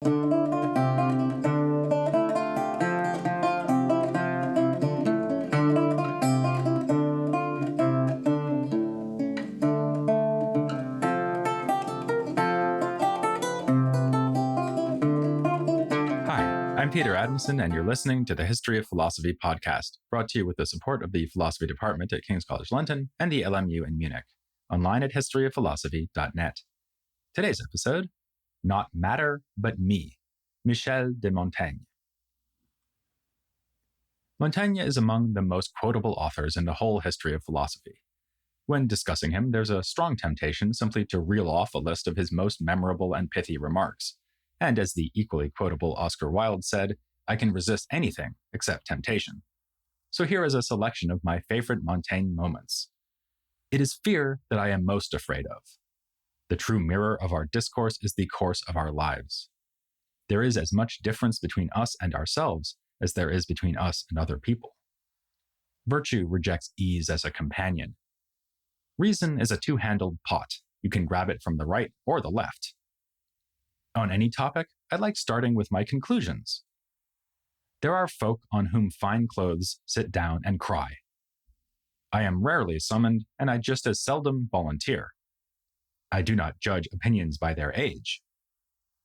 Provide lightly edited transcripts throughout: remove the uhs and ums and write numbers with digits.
Hi, I'm Peter Adamson, and you're listening to the History of Philosophy podcast, brought to you with the support of the Philosophy Department at King's College London and the LMU in Munich, online at historyofphilosophy.net. Today's episode, Not Matter, But Me, Michel de Montaigne. Montaigne is among the most quotable authors in the whole history of philosophy. When discussing him, there's a strong temptation simply to reel off a list of his most memorable and pithy remarks. And as the equally quotable Oscar Wilde said, I can resist anything except temptation. So here is a selection of my favorite Montaigne moments. It is fear that I am most afraid of. The true mirror of our discourse is the course of our lives. There is as much difference between us and ourselves as there is between us and other people. Virtue rejects ease as a companion. Reason is a two-handled pot. You can grab it from the right or the left. On any topic, I like starting with my conclusions. There are folk on whom fine clothes sit down and cry. I am rarely summoned, and I just as seldom volunteer. I do not judge opinions by their age.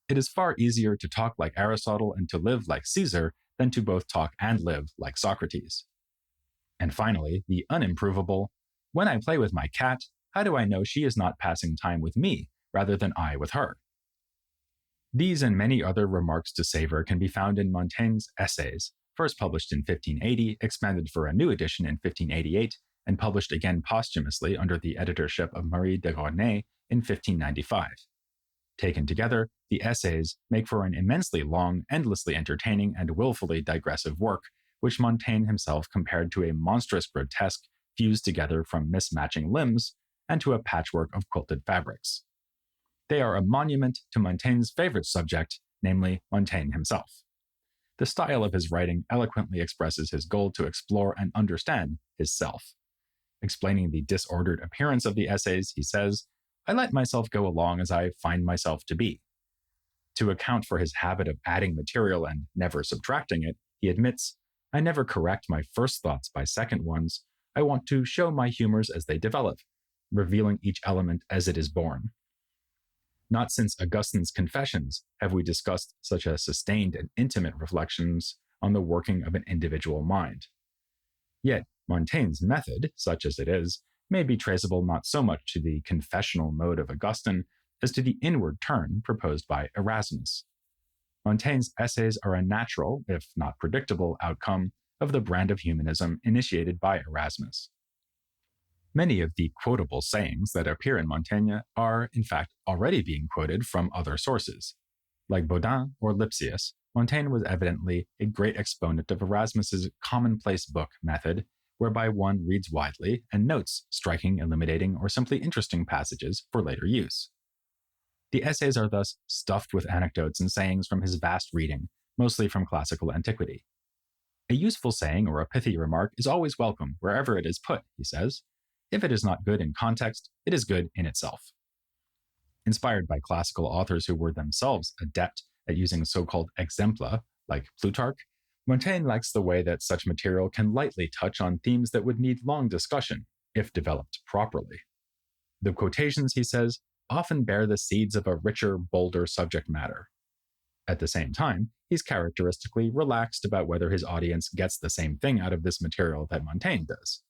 It is far easier to talk like Aristotle and to live like Caesar than to both talk and live like Socrates. And finally, the unimprovable, when I play with my cat, how do I know she is not passing time with me rather than I with her? These and many other remarks to savor can be found in Montaigne's Essays, first published in 1580, expanded for a new edition in 1588, and published again posthumously under the editorship of Marie de Gournay in 1595. Taken together, the Essays make for an immensely long, endlessly entertaining, and willfully digressive work, which Montaigne himself compared to a monstrous grotesque fused together from mismatching limbs and to a patchwork of quilted fabrics. They are a monument to Montaigne's favorite subject, namely Montaigne himself. The style of his writing eloquently expresses his goal to explore and understand his self. Explaining the disordered appearance of the essays, he says, I let myself go along as I find myself to be. To account for his habit of adding material and never subtracting it, he admits, I never correct my first thoughts by second ones. I want to show my humors as they develop, revealing each element as it is born. Not since Augustine's Confessions have we discussed such a sustained and intimate reflections on the working of an individual mind. Yet, Montaigne's method, such as it is, may be traceable not so much to the confessional mode of Augustine as to the inward turn proposed by Erasmus. Montaigne's essays are a natural, if not predictable, outcome of the brand of humanism initiated by Erasmus. Many of the quotable sayings that appear in Montaigne are, in fact, already being quoted from other sources. Like Bodin or Lipsius, Montaigne was evidently a great exponent of Erasmus's commonplace book method, whereby one reads widely and notes striking, illuminating, or simply interesting passages for later use. The essays are thus stuffed with anecdotes and sayings from his vast reading, mostly from classical antiquity. A useful saying or a pithy remark is always welcome wherever it is put, he says. If it is not good in context, it is good in itself. Inspired by classical authors who were themselves adept at using so-called exempla, like Plutarch, Montaigne likes the way that such material can lightly touch on themes that would need long discussion, if developed properly. The quotations, he says, often bear the seeds of a richer, bolder subject matter. At the same time, he's characteristically relaxed about whether his audience gets the same thing out of this material that Montaigne does.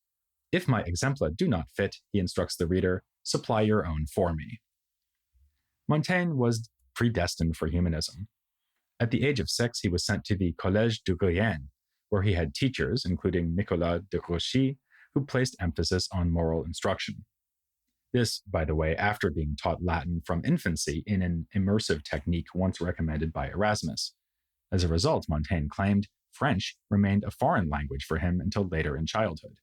If my exempla do not fit, he instructs the reader, supply your own for me. Montaigne was predestined for humanism. At the age of 6, he was sent to the Collège de Guyenne, where he had teachers, including Nicolas de Grouchy, who placed emphasis on moral instruction. This, by the way, after being taught Latin from infancy in an immersive technique once recommended by Erasmus. As a result, Montaigne claimed, French remained a foreign language for him until later in childhood.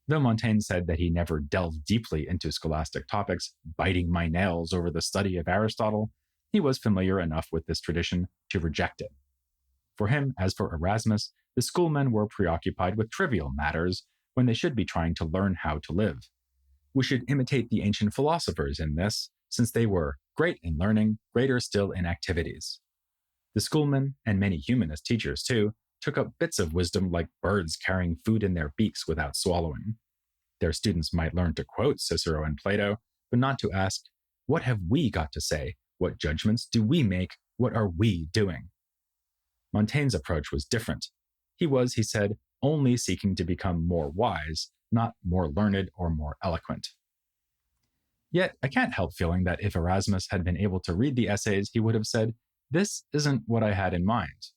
Though Montaigne said that he never delved deeply into scholastic topics, biting my nails over the study of Aristotle, he was familiar enough with this tradition to reject it. For him, as for Erasmus, the schoolmen were preoccupied with trivial matters when they should be trying to learn how to live. We should imitate the ancient philosophers in this, since they were great in learning, greater still in activities. The schoolmen, and many humanist teachers too, took up bits of wisdom like birds carrying food in their beaks without swallowing. Their students might learn to quote Cicero and Plato, but not to ask, what have we got to say? What judgments do we make? What are we doing? Montaigne's approach was different. He was, he said, only seeking to become more wise, not more learned or more eloquent. Yet, I can't help feeling that if Erasmus had been able to read the essays, he would have said, "This isn't what I had in mind."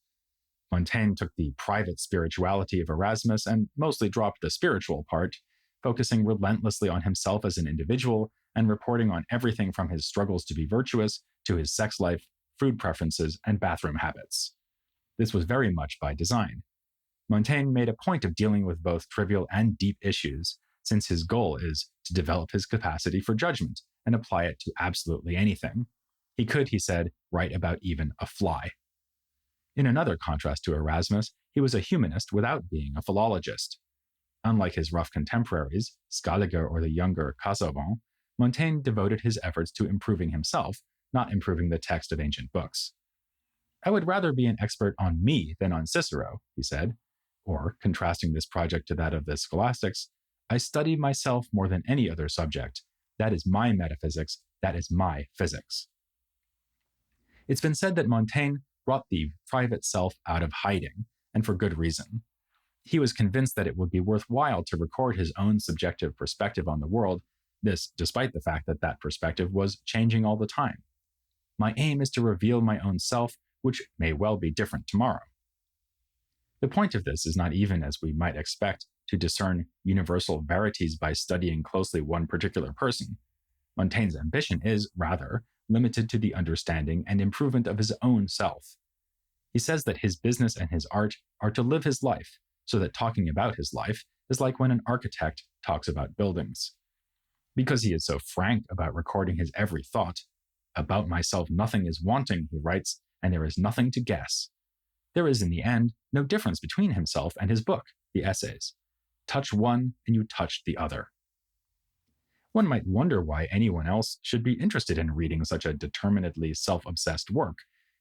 Montaigne took the private spirituality of Erasmus and mostly dropped the spiritual part, focusing relentlessly on himself as an individual and reporting on everything from his struggles to be virtuous to his sex life, food preferences, and bathroom habits. This was very much by design. Montaigne made a point of dealing with both trivial and deep issues, since his goal is to develop his capacity for judgment and apply it to absolutely anything. He could, he said, write about even a fly. In another contrast to Erasmus, he was a humanist without being a philologist. Unlike his rough contemporaries, Scaliger or the younger Casaubon, Montaigne devoted his efforts to improving himself, not improving the text of ancient books. "I would rather be an expert on me than on Cicero," he said, or, contrasting this project to that of the scholastics, "I study myself more than any other subject. That is my metaphysics, that is my physics." It's been said that Montaigne brought the private self out of hiding, and for good reason. He was convinced that it would be worthwhile to record his own subjective perspective on the world, this despite the fact that that perspective was changing all the time. "My aim is to reveal my own self, which may well be different tomorrow." The point of this is not even, as we might expect, to discern universal verities by studying closely one particular person. Montaigne's ambition is, rather, limited to the understanding and improvement of his own self. He says that his business and his art are to live his life, so that talking about his life is like when an architect talks about buildings. Because he is so frank about recording his every thought, "About myself nothing is wanting," he writes, "and there is nothing to guess." There is, in the end, no difference between himself and his book, the essays. Touch one and you touch the other. One might wonder why anyone else should be interested in reading such a determinedly self-obsessed work,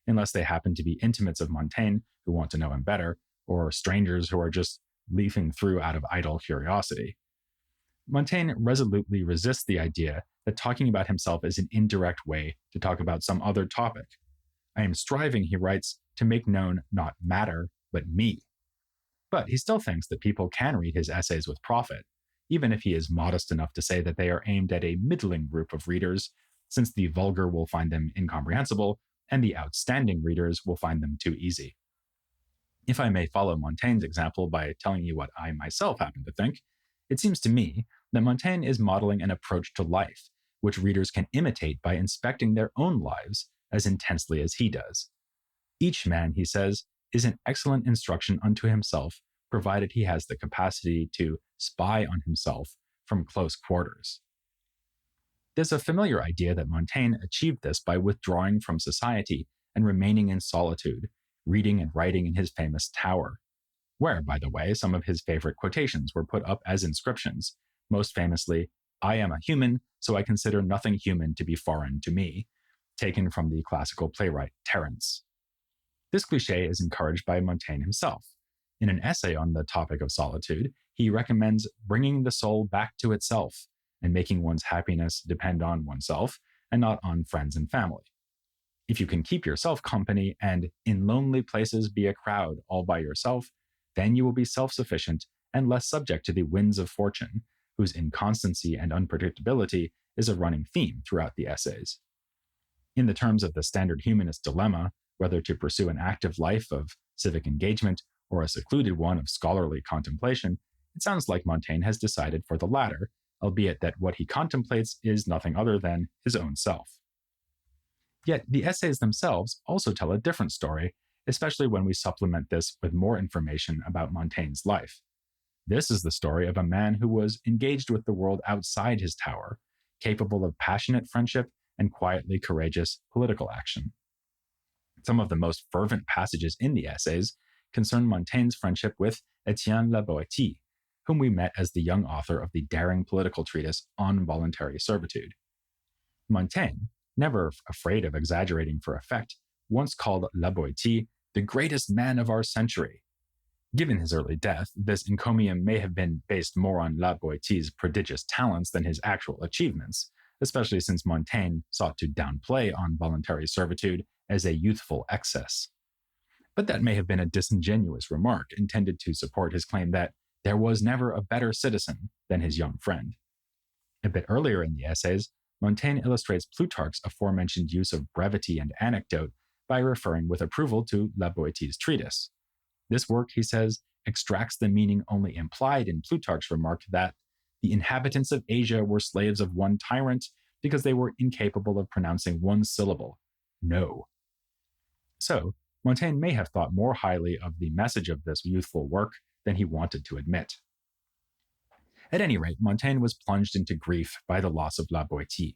unless they happen to be intimates of Montaigne who want to know him better, or strangers who are just leafing through out of idle curiosity. Montaigne resolutely resists the idea that talking about himself is an indirect way to talk about some other topic. "I am striving," he writes, "to make known not matter, but me." But he still thinks that people can read his essays with profit, even if he is modest enough to say that they are aimed at a middling group of readers, since the vulgar will find them incomprehensible and the outstanding readers will find them too easy. If I may follow Montaigne's example by telling you what I myself happen to think, it seems to me that Montaigne is modeling an approach to life, which readers can imitate by inspecting their own lives as intensely as he does. Each man, he says, is an excellent instruction unto himself, provided he has the capacity to spy on himself from close quarters. There's a familiar idea that Montaigne achieved this by withdrawing from society and remaining in solitude, reading and writing in his famous tower, where, by the way, some of his favorite quotations were put up as inscriptions, most famously, "I am a human, so I consider nothing human to be foreign to me," taken from the classical playwright Terence. This cliché is encouraged by Montaigne himself. In an essay on the topic of solitude, he recommends bringing the soul back to itself and making one's happiness depend on oneself and not on friends and family. If you can keep yourself company and in lonely places be a crowd all by yourself, then you will be self-sufficient and less subject to the winds of fortune, whose inconstancy and unpredictability is a running theme throughout the essays. In the terms of the standard humanist dilemma, whether to pursue an active life of civic engagement or a secluded one of scholarly contemplation, it sounds like Montaigne has decided for the latter, albeit that what he contemplates is nothing other than his own self. Yet the essays themselves also tell a different story, especially when we supplement this with more information about Montaigne's life. This is the story of a man who was engaged with the world outside his tower, capable of passionate friendship and quietly courageous political action. Some of the most fervent passages in the essays concern Montaigne's friendship with Etienne La Boétie, whom we met as the young author of the daring political treatise On Voluntary Servitude. Montaigne, never afraid of exaggerating for effect, once called La Boétie the greatest man of our century. Given his early death, this encomium may have been based more on La Boétie's prodigious talents than his actual achievements, especially since Montaigne sought to downplay on voluntary servitude as a youthful excess. But that may have been a disingenuous remark intended to support his claim that there was never a better citizen than his young friend. A bit earlier in the essays, Montaigne illustrates Plutarch's aforementioned use of brevity and anecdote by referring with approval to La Boétie's treatise. This work, he says, extracts the meaning only implied in Plutarch's remark that the inhabitants of Asia were slaves of one tyrant because they were incapable of pronouncing one syllable, no. So, Montaigne may have thought more highly of the message of this youthful work than he wanted to admit. At any rate, Montaigne was plunged into grief by the loss of La Boétie.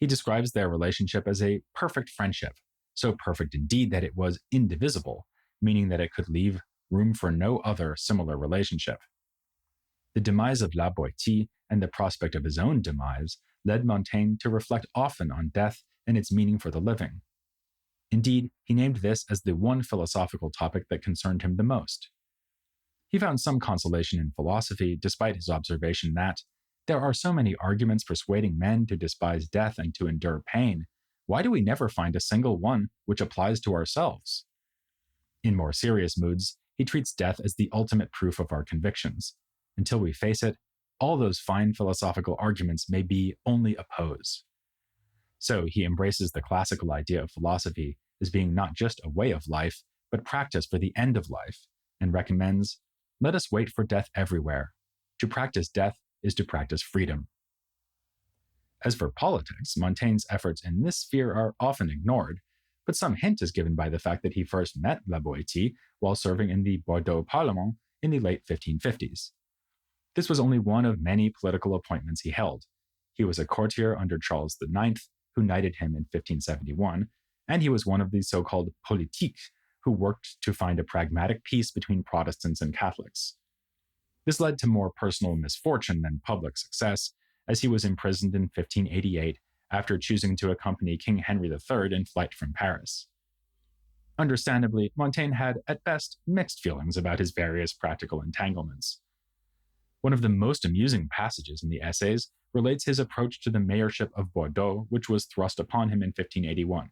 He describes their relationship as a perfect friendship, so perfect indeed that it was indivisible, meaning that it could leave room for no other similar relationship. The demise of La Boétie and the prospect of his own demise led Montaigne to reflect often on death and its meaning for the living. Indeed, he named this as the one philosophical topic that concerned him the most. He found some consolation in philosophy, despite his observation that there are so many arguments persuading men to despise death and to endure pain. Why do we never find a single one which applies to ourselves? In more serious moods, he treats death as the ultimate proof of our convictions. Until we face it, all those fine philosophical arguments may be only a pose. So he embraces the classical idea of philosophy as being not just a way of life, but practice for the end of life, and recommends, let us wait for death everywhere. To practice death is to practice freedom. As for politics, Montaigne's efforts in this sphere are often ignored, but some hint is given by the fact that he first met La Boétie while serving in the Bordeaux Parlement in the late 1550s. This was only one of many political appointments he held. He was a courtier under Charles IX, who knighted him in 1571, and he was one of the so-called politiques who worked to find a pragmatic peace between Protestants and Catholics. This led to more personal misfortune than public success, as he was imprisoned in 1588 after choosing to accompany King Henry III in flight from Paris. Understandably, Montaigne had, at best, mixed feelings about his various practical entanglements. One of the most amusing passages in the essays relates his approach to the mayorship of Bordeaux, which was thrust upon him in 1581.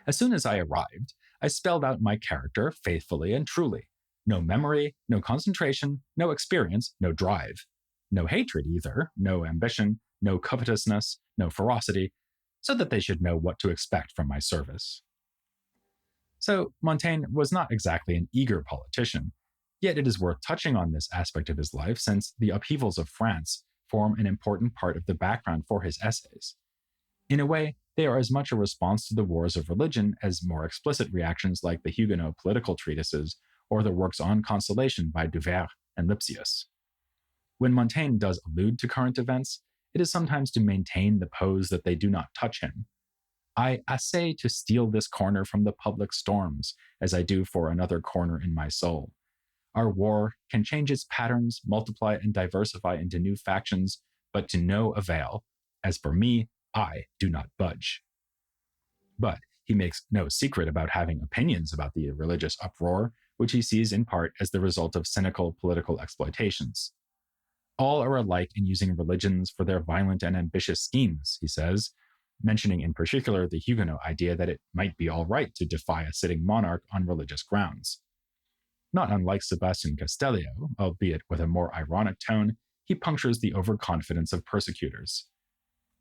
As soon as I arrived, I spelled out my character faithfully and truly. No memory, no concentration, no experience, no drive. No hatred either, no ambition, no covetousness, no ferocity, so that they should know what to expect from my service. So Montaigne was not exactly an eager politician, yet it is worth touching on this aspect of his life since the upheavals of France form an important part of the background for his essays. In a way, they are as much a response to the wars of religion as more explicit reactions like the Huguenot political treatises or the works on consolation by Duverre and Lipsius. When Montaigne does allude to current events, it is sometimes to maintain the pose that they do not touch him. I essay to steal this corner from the public storms, as I do for another corner in my soul. Our war can change its patterns, multiply and diversify into new factions, but to no avail. As for me, I do not budge. But he makes no secret about having opinions about the religious uproar, which he sees in part as the result of cynical political exploitations. All are alike in using religions for their violent and ambitious schemes, he says, mentioning in particular the Huguenot idea that it might be all right to defy a sitting monarch on religious grounds. Not unlike Sebastian Castellio, albeit with a more ironic tone, he punctures the overconfidence of persecutors.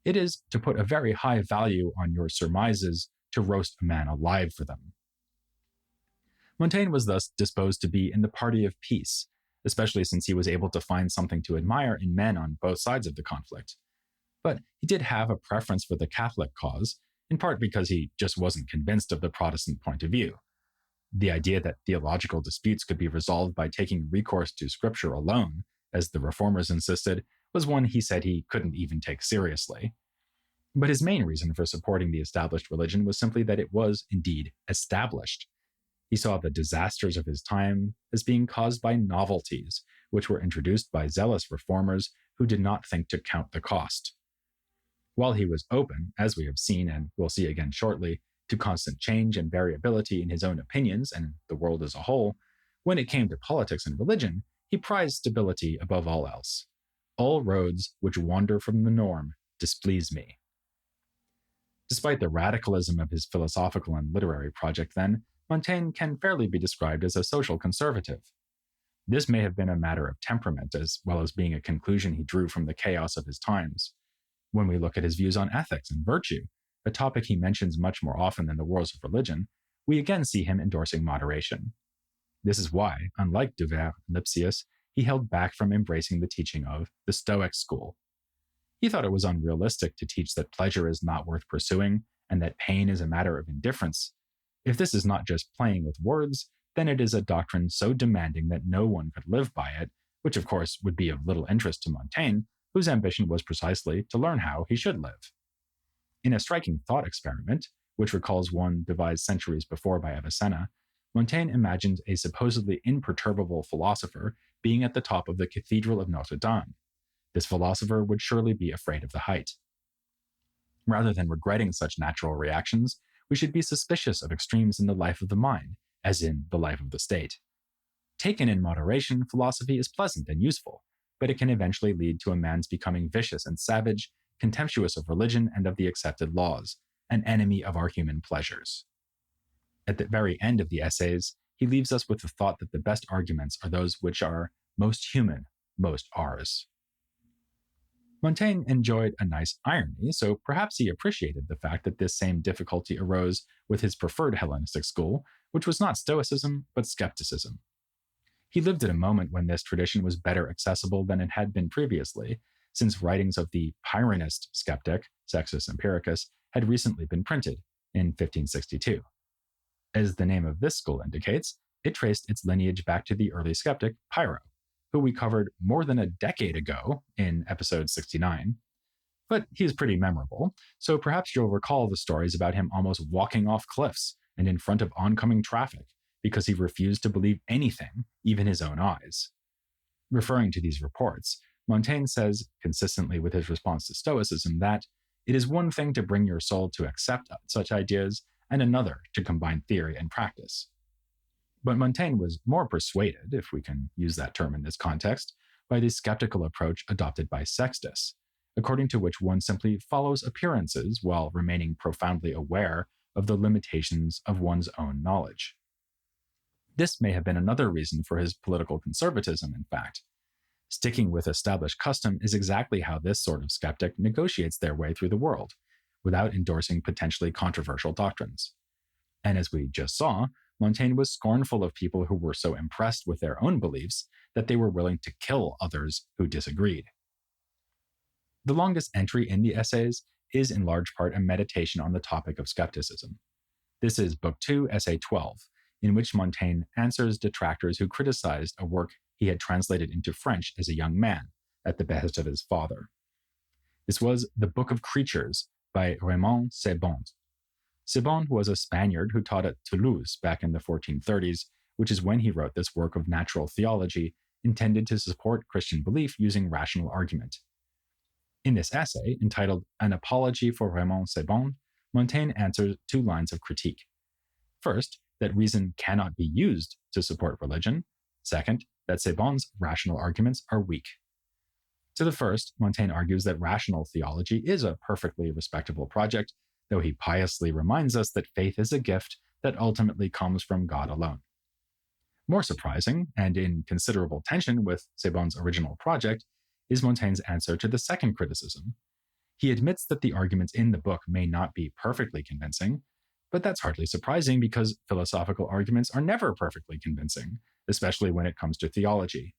It is to put a very high value on your surmises to roast a man alive for them. Montaigne was thus disposed to be in the party of peace, especially since he was able to find something to admire in men on both sides of the conflict. But he did have a preference for the Catholic cause, in part because he just wasn't convinced of the Protestant point of view. The idea that theological disputes could be resolved by taking recourse to Scripture alone, as the Reformers insisted, was one he said he couldn't even take seriously. But his main reason for supporting the established religion was simply that it was, indeed, established. He saw the disasters of his time as being caused by novelties, which were introduced by zealous reformers who did not think to count the cost. While he was open, as we have seen and will see again shortly, to constant change and variability in his own opinions and the world as a whole, when it came to politics and religion, he prized stability above all else. All roads which wander from the norm displease me. Despite the radicalism of his philosophical and literary project, then, Montaigne can fairly be described as a social conservative. This may have been a matter of temperament as well as being a conclusion he drew from the chaos of his times. When we look at his views on ethics and virtue, a topic he mentions much more often than the wars of religion, we again see him endorsing moderation. This is why, unlike Duverre and Lipsius, he held back from embracing the teaching of the Stoic school. He thought it was unrealistic to teach that pleasure is not worth pursuing and that pain is a matter of indifference. If this is not just playing with words, then it is a doctrine so demanding that no one could live by it, which of course would be of little interest to Montaigne, whose ambition was precisely to learn how he should live. In a striking thought experiment, which recalls one devised centuries before by Avicenna, Montaigne imagined a supposedly imperturbable philosopher being at the top of the Cathedral of Notre Dame. This philosopher would surely be afraid of the height. Rather than regretting such natural reactions, we should be suspicious of extremes in the life of the mind, as in the life of the state. Taken in moderation, philosophy is pleasant and useful, but it can eventually lead to a man's becoming vicious and savage, contemptuous of religion and of the accepted laws, an enemy of our human pleasures. At the very end of the essays, he leaves us with the thought that the best arguments are those which are most human, most ours. Montaigne enjoyed a nice irony, so perhaps he appreciated the fact that this same difficulty arose with his preferred Hellenistic school, which was not Stoicism, but skepticism. He lived at a moment when this tradition was better accessible than it had been previously, since writings of the Pyrrhonist skeptic, Sextus Empiricus, had recently been printed in 1562. As the name of this school indicates, it traced its lineage back to the early skeptic Pyrrho, who we covered more than a decade ago in episode 69. But he is pretty memorable, so perhaps you'll recall the stories about him almost walking off cliffs and in front of oncoming traffic because he refused to believe anything, even his own eyes. Referring to these reports, Montaigne says, consistently with his response to Stoicism, that it is one thing to bring your soul to accept such ideas and another to combine theory and practice. But Montaigne was more persuaded, if we can use that term in this context, by the skeptical approach adopted by Sextus, according to which one simply follows appearances while remaining profoundly aware of the limitations of one's own knowledge. This may have been another reason for his political conservatism, in fact. Sticking with established custom is exactly how this sort of skeptic negotiates their way through the world, without endorsing potentially controversial doctrines. And as we just saw, Montaigne was scornful of people who were so impressed with their own beliefs that they were willing to kill others who disagreed. The longest entry in the essays is in large part a meditation on the topic of skepticism. This is Book 2, Essay 12, in which Montaigne answers detractors who criticized a work he had translated into French as a young man, at the behest of his father. This was The Book of Creatures by Raymond Sebond. Sebond was a Spaniard who taught at Toulouse back in the 1430s, which is when he wrote this work of natural theology intended to support Christian belief using rational argument. In this essay, entitled An Apology for Raymond Sebond, Montaigne answers two lines of critique. First, that reason cannot be used to support religion. Second, that Sebond's rational arguments are weak. To the first, Montaigne argues that rational theology is a perfectly respectable project, though he piously reminds us that faith is a gift that ultimately comes from God alone. More surprising, and in considerable tension with Sebond's original project, is Montaigne's answer to the second criticism. He admits that the arguments in the book may not be perfectly convincing, but that's hardly surprising because philosophical arguments are never perfectly convincing, especially when it comes to theology.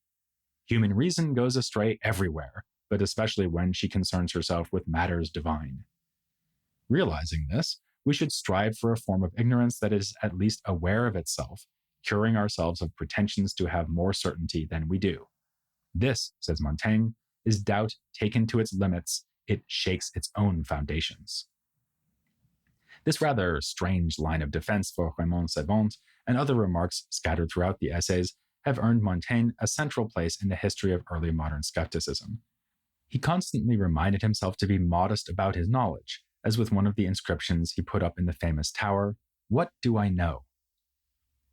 Human reason goes astray everywhere, but especially when she concerns herself with matters divine. Realizing this, we should strive for a form of ignorance that is at least aware of itself, curing ourselves of pretensions to have more certainty than we do. This, says Montaigne, is doubt taken to its limits. It shakes its own foundations. This rather strange line of defense for Raymond Sebond and other remarks scattered throughout the essays have earned Montaigne a central place in the history of early modern skepticism. He constantly reminded himself to be modest about his knowledge, as with one of the inscriptions he put up in the famous tower, "What do I know?"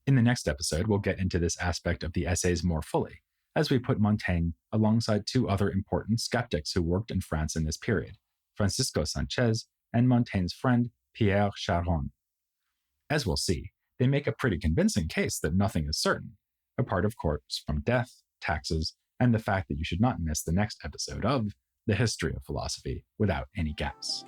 In the next episode, we'll get into this aspect of the essays more fully, as we put Montaigne alongside two other important skeptics who worked in France in this period, Francisco Sanchez and Montaigne's friend Pierre Charon. As we'll see, they make a pretty convincing case that nothing is certain, apart of course from death, taxes, and the fact that you should not miss the next episode of The History of Philosophy without any gaps.